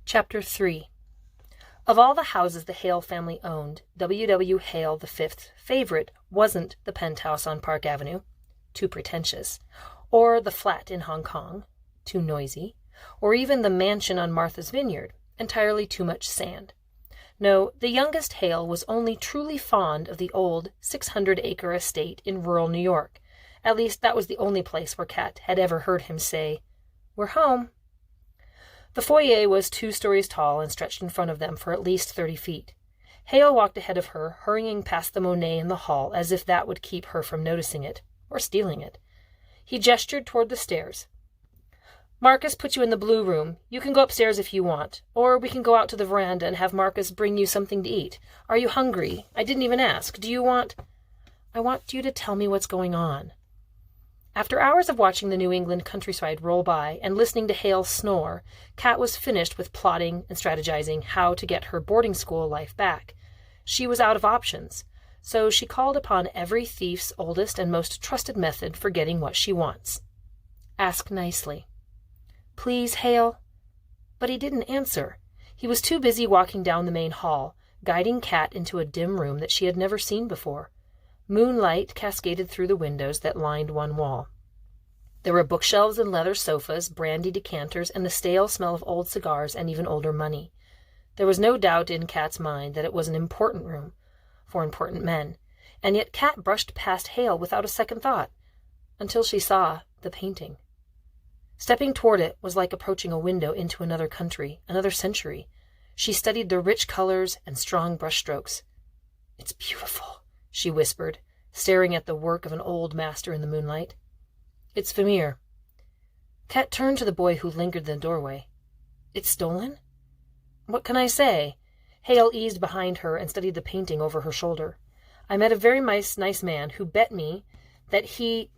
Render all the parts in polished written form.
Chapter 3. Of all the houses the Hale family owned, W. Hale V's favorite wasn't the penthouse on Park Avenue, too pretentious, or the flat in Hong Kong, too noisy, or even the mansion on Martha's Vineyard, entirely too much sand. No, the youngest Hale was only truly fond of the old 600-acre estate in rural New York. At least that was the only place where Kat had ever heard him say, "We're home." The foyer was 2 stories tall and stretched in front of them for at least 30 feet. Hale walked ahead of her, hurrying past the Monet in the hall as if that would keep her from noticing it, or stealing it. He gestured toward the stairs. "Marcus put you in the blue room. You can go upstairs if you want, or we can go out to the veranda and have Marcus bring you something to eat. Are you hungry? I didn't even ask. Do you want—" "I want you to tell me what's going on." After hours of watching the New England countryside roll by and listening to Hale snore, Kat was finished with plotting and strategizing how to get her boarding school life back. She was out of options, so she called upon every thief's oldest and most trusted method for getting what she wants. Ask nicely. "Please, Hale?" But he didn't answer. He was too busy walking down the main hall, guiding Kat into a dim room that she had never seen before. Moonlight cascaded through the windows that lined one wall. There were bookshelves and leather sofas, brandy decanters, and the stale smell of old cigars and even older money. There was no doubt in Kat's mind that it was an important room, for important men, and yet Kat brushed past Hale without a second thought, until she saw the painting. Stepping toward it was like approaching a window into another country, another century. She studied the rich colors and strong brushstrokes. "It's beautiful," she whispered, staring at the work of an old master in the moonlight. "It's Vermeer." Kat turned to the boy who lingered in the doorway. "It's stolen?" "What can I say?" Hale eased behind her and studied the painting over her shoulder. "I met a very nice man who bet me that he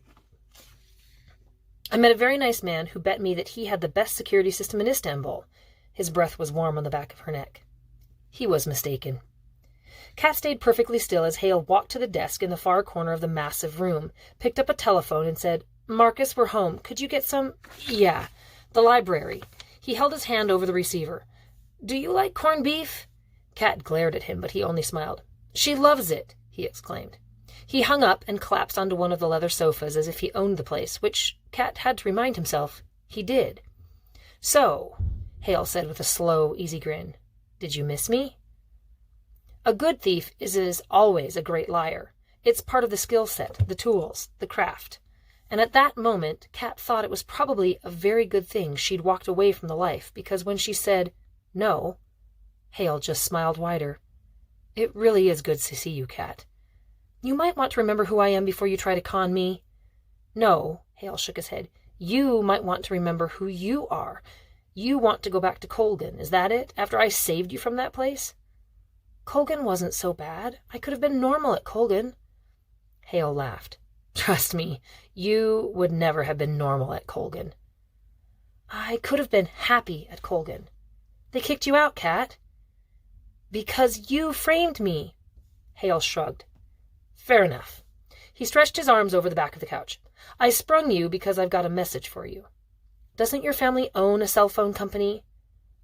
had the best security system in Istanbul." His breath was warm on the back of her neck. He was mistaken. Kat stayed perfectly still as Hale walked to the desk in the far corner of the massive room, picked up a telephone and said, "Marcus, we're home. Could you get some—" "Yeah, the library." He held his hand over the receiver. "Do you like corned beef?" Kat glared at him, but he only smiled. "She loves it," he exclaimed. He hung up and collapsed onto one of the leather sofas as if he owned the place, which Kat had to remind himself he did. "So," Hale said with a slow, easy grin, "did you miss me?" A good thief is always a great liar. It's part of the skill set, the tools, the craft. And at that moment, Kat thought it was probably a very good thing she'd walked away from the life, because when she said, "No," Hale just smiled wider. "It really is good to see you, Kat. You might want to remember who I am before you try to con me." "No," Hale shook his head. "You might want to remember who you are. You want to go back to Colgan, is that it? After I saved you from that place?" "Colgan wasn't so bad. I could have been normal at Colgan." Hale laughed. "Trust me, you would never have been normal at Colgan." "I could have been happy at Colgan." "They kicked you out, Kat." "Because you framed me." Hale shrugged. "Fair enough." He stretched his arms over the back of the couch. "I sprung you because I've got a message for you." "Doesn't your family own a cell phone company?"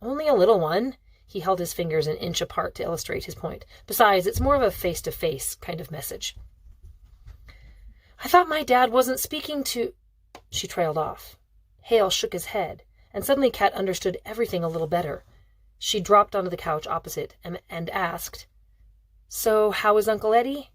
"Only a little one." He held his fingers an inch apart to illustrate his point. "Besides, it's more of a face-to-face kind of message." "I thought my dad wasn't speaking to—" She trailed off. Hale shook his head, and suddenly Kat understood everything a little better. She dropped onto the couch opposite and asked, "So how is Uncle Eddie?"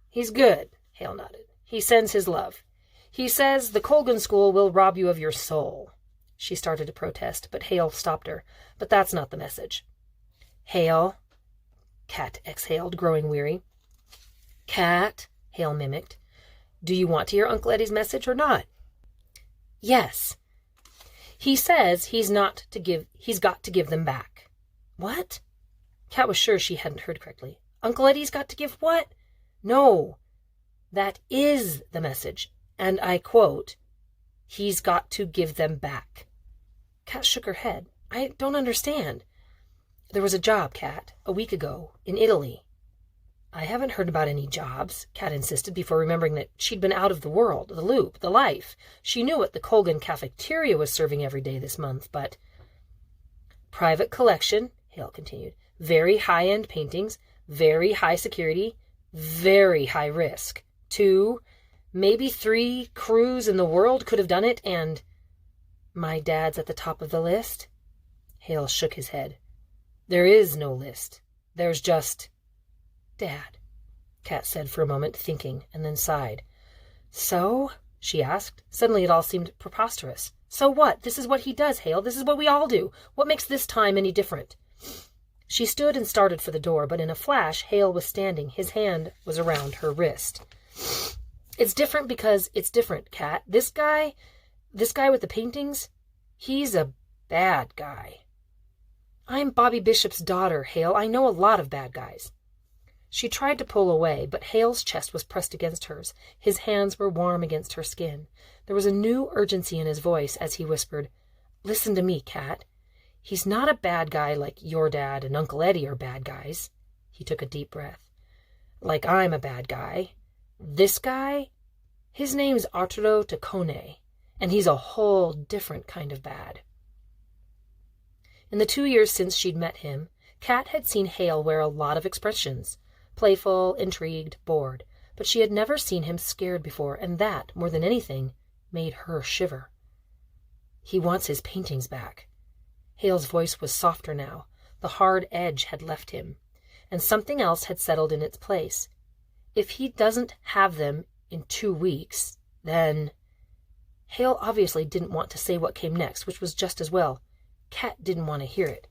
"He's good," Hale nodded. "He sends his love. He says the Colgan School will rob you of your soul." She started to protest, but Hale stopped her. "But that's not the message." "Hale," Kat exhaled, growing weary. "Kat," Hale mimicked. "Do you want to hear Uncle Eddie's message or not?" "Yes." "He says he's got to give them back." "What?" Kat was sure she hadn't heard correctly. "Uncle Eddie's got to give what?" "No, that is the message. And I quote, 'He's got to give them back.'" Kat shook her head. "I don't understand." "There was a job, Kat, a week ago, in Italy." "I haven't heard about any jobs," Kat insisted, before remembering that she'd been out of the world, the loop, the life. She knew what the Colgan cafeteria was serving every day this month, but Private collection, Hale continued. Very high-end paintings, very high security, very high risk. 2, maybe 3 crews in the world could have done it, and... My dad's at the top of the list? Hale shook his head. There is no list. There's just... Dad, Kat said for a moment, thinking, and then sighed. So? She asked. Suddenly it all seemed preposterous. So what? This is what he does, Hale. This is what we all do. What makes this time any different? She stood and started for the door, but in a flash, Hale was standing. His hand was around her wrist. It's different because it's different, Kat. This guy with the paintings, he's a bad guy. I'm Bobby Bishop's daughter, Hale. I know a lot of bad guys. She tried to pull away, but Hale's chest was pressed against hers. His hands were warm against her skin. There was a new urgency in his voice as he whispered, Listen to me, Kat. He's not a bad guy like your dad and Uncle Eddie are bad guys. He took a deep breath. Like I'm a bad guy. This guy, his name's Arturo Taccone, and he's a whole different kind of bad. In the 2 years since she'd met him, Kat had seen Hale wear a lot of expressions. Playful, intrigued, bored, but she had never seen him scared before, and that, more than anything, made her shiver. He wants his paintings back. Hale's voice was softer now. The hard edge had left him, and something else had settled in its place. If he doesn't have them in 2 weeks, then... Hale obviously didn't want to say what came next, which was just as well. Kat didn't want to hear it.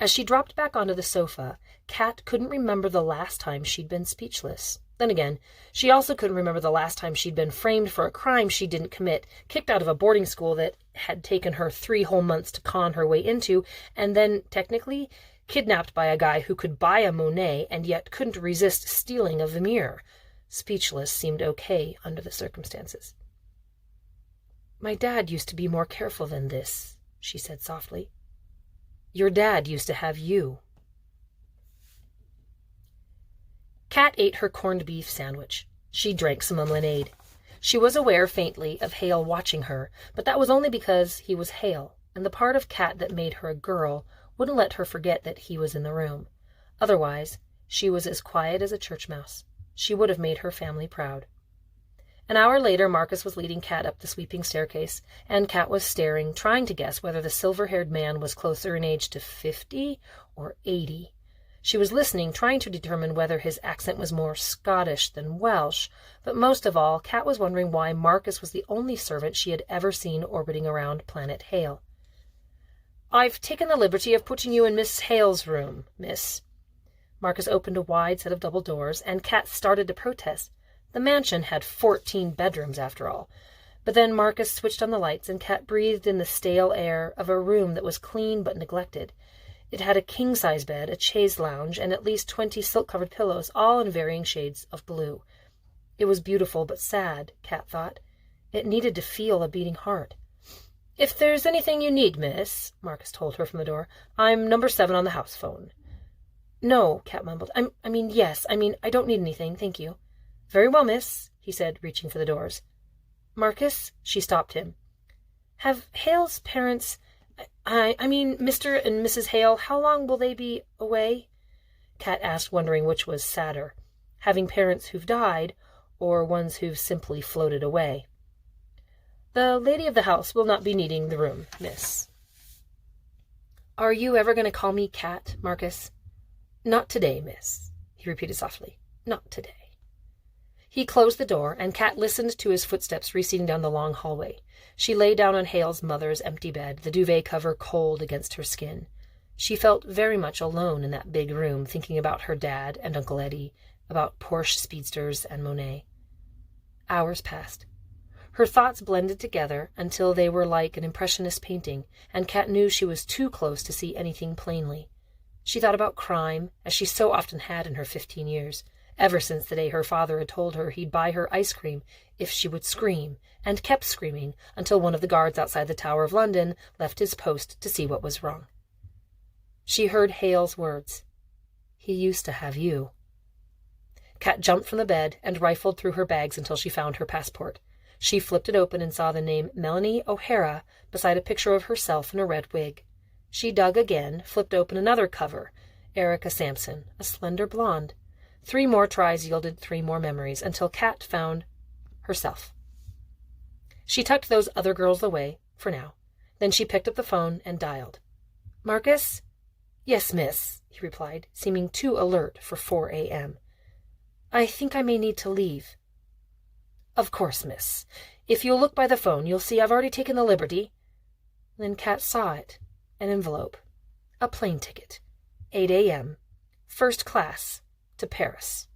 As she dropped back onto the sofa, Kat couldn't remember the last time she'd been speechless. Then again, she also couldn't remember the last time she'd been framed for a crime she didn't commit, kicked out of a boarding school that had taken her 3 whole months to con her way into, and then, technically, kidnapped by a guy who could buy a Monet and yet couldn't resist stealing a Vermeer. Speechless seemed okay under the circumstances. My dad used to be more careful than this, she said softly. Your dad used to have you. Kat ate her corned beef sandwich. She drank some lemonade. She was aware faintly of Hale watching her, but that was only because he was Hale, and the part of Kat that made her a girl wouldn't let her forget that he was in the room. Otherwise, she was as quiet as a church mouse. She would have made her family proud. An hour later, Marcus was leading Kat up the sweeping staircase, and Kat was staring, trying to guess whether the silver-haired man was closer in age to 50 or 80. She was listening, trying to determine whether his accent was more Scottish than Welsh, but most of all, Kat was wondering why Marcus was the only servant she had ever seen orbiting around Planet Hale. I've taken the liberty of putting you in Miss Hale's room, miss. Marcus opened a wide set of double doors, and Kat started to protest. The mansion had 14 bedrooms, after all. But then Marcus switched on the lights, and Kat breathed in the stale air of a room that was clean but neglected. It had a king-size bed, a chaise lounge, and at least 20 silk-covered pillows, all in varying shades of blue. It was beautiful but sad, Kat thought. It needed to feel a beating heart. If there's anything you need, miss, Marcus told her from the door, I'm number 7 on the house phone. No, Kat mumbled. Yes. I don't need anything, thank you. Very well, miss, he said, reaching for the doors. Marcus, she stopped him. Have Hale's parents... Mr. and Mrs. Hale, how long will they be away? Kat asked, wondering which was sadder, having parents who've died or ones who've simply floated away. The lady of the house will not be needing the room, miss. Are you ever going to call me Kat, Marcus? Not today, miss, he repeated softly. Not today. He closed the door, and Kat listened to his footsteps receding down the long hallway. She lay down on Hale's mother's empty bed, the duvet cover cold against her skin. She felt very much alone in that big room, thinking about her dad and Uncle Eddie, about Porsche speedsters and Monet. Hours passed. Her thoughts blended together until they were like an impressionist painting, and Kat knew she was too close to see anything plainly. She thought about crime, as she so often had in her 15 years, ever since the day her father had told her he'd buy her ice cream if she would scream, and kept screaming until one of the guards outside the Tower of London left his post to see what was wrong. She heard Hale's words. He used to have you. Kat jumped from the bed and rifled through her bags until she found her passport. She flipped it open and saw the name Melanie O'Hara beside a picture of herself in a red wig. She dug again, flipped open another cover. Erica Sampson, a slender blonde. 3 more tries yielded 3 more memories, until Kat found herself. She tucked those other girls away, for now. Then she picked up the phone and dialed. "Marcus?" "Yes, miss," he replied, seeming too alert for 4 a.m. "I think I may need to leave." "Of course, miss. If you'll look by the phone, you'll see I've already taken the liberty." Then Kat saw it. An envelope. A plane ticket. 8 a.m. First class to Paris.